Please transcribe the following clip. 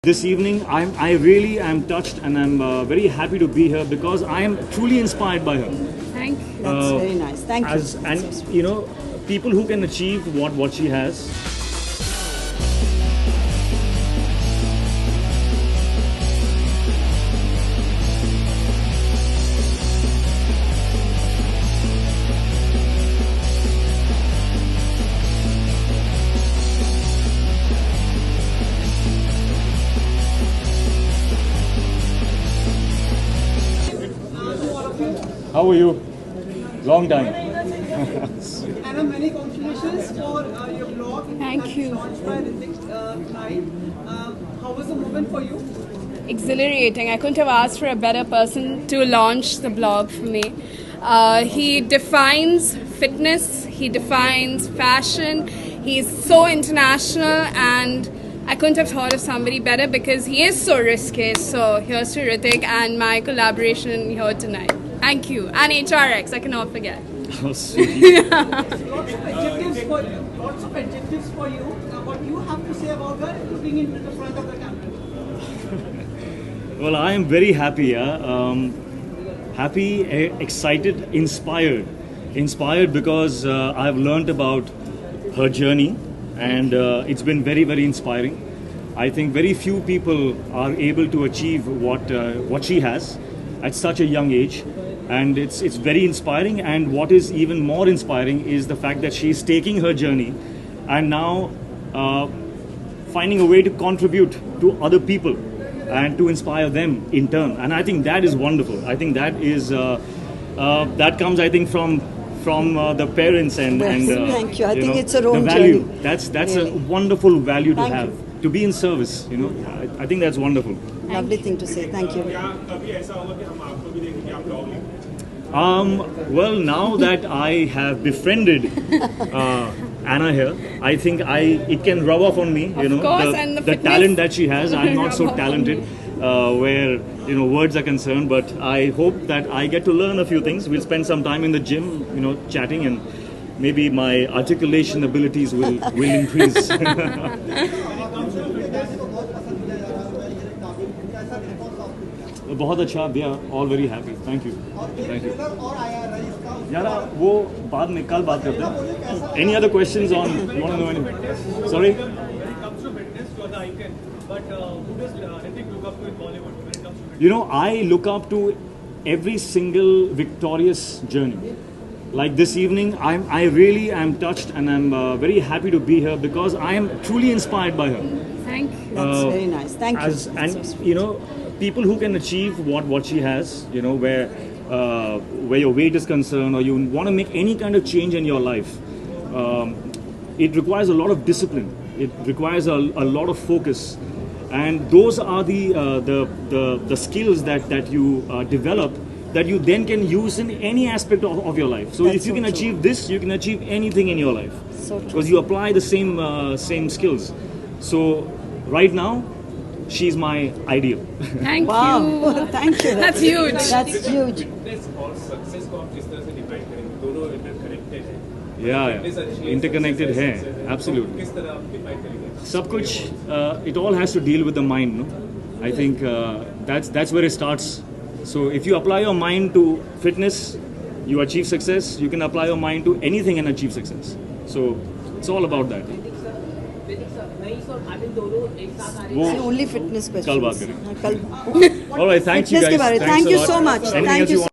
This evening, I really am touched and I'm very happy to be here because I am truly inspired by her. Thank you. That's very nice. Thank you. And you know, people who can achieve what she has. How are you? Long time. Anna, many congratulations for your blog. Thank you. Launched by Ritik tonight. How was the moment for you? Exhilarating. I couldn't have asked for a better person to launch the blog for me. He defines fitness, he defines fashion, he's so international, and I couldn't have thought of somebody better because he is so risky. So here's to Ritik and my collaboration here tonight. Thank you. And HRX, I cannot forget. Oh, sweet. Lots of adjectives for you. What you have to say about her, putting into the front of the camera. Well, I am very happy. Happy, excited, inspired. Inspired because I've learned about her journey, and it's been very, very inspiring. I think very few people are able to achieve what she has at such a young age. And it's very inspiring, and what is even more inspiring is the fact that she's taking her journey and now finding a way to contribute to other people and to inspire them in turn. And I think that is wonderful. I think that is that comes, I think, from the parents and Thank you. I think it's a the own value. journey. That's Really. a wonderful value to Thank have, you. to be in service. You know, I think that's wonderful. Lovely thing to say. Thank you. Well, now that I have befriended Anna here, I think it can rub off on me. You know, course, and the the fitness talent that she has. I'm not so rub off on talented where words are concerned, but I hope that I get to learn a few things. We'll spend some time in the gym, chatting, and maybe my articulation abilities will increase. बहुत अच्छा, we are all very happy. Thank you. Thank you. यार वो बाद में कल बात करते हैं. Any other questions on? You want to know anything? Sorry. When it comes to fitness, you are the icon. But who does Ritik look up to in Bollywood when it comes to fitness? I look up to every single victorious journey. Like this evening, I really am touched and I'm very happy to be here because I am truly inspired by her. Thank you. That's very nice. Thank you. And people who can achieve what she has, where your weight is concerned, or you want to make any kind of change in your life, it requires a lot of discipline. It requires a lot of focus, and those are the skills that you develop, that you then can use in any aspect of your life. So That's if you so can true. achieve this, you can achieve anything in your life. So true. Because you apply the same skills. So right now, she's my ideal. Thank Wow. you. Thank you. That's huge. That's huge. Fitness और success को आप किस तरह से define करेंगे? दोनों interconnected हैं. Yeah. Interconnected है, absolutely. किस तरह आप डिफाइन करेंगे? सब कुछ, it all has to deal with the mind, no? I think that's where it starts. So if you apply your mind to fitness, you achieve success. You can apply your mind to anything and achieve success. So it's all about that. वो See, only fitness questions. कल बात करेंगे. कल All right, thank you Fitness guys. के बारे. Thanks Thank a you lot. so much. Anything Thank else you you want?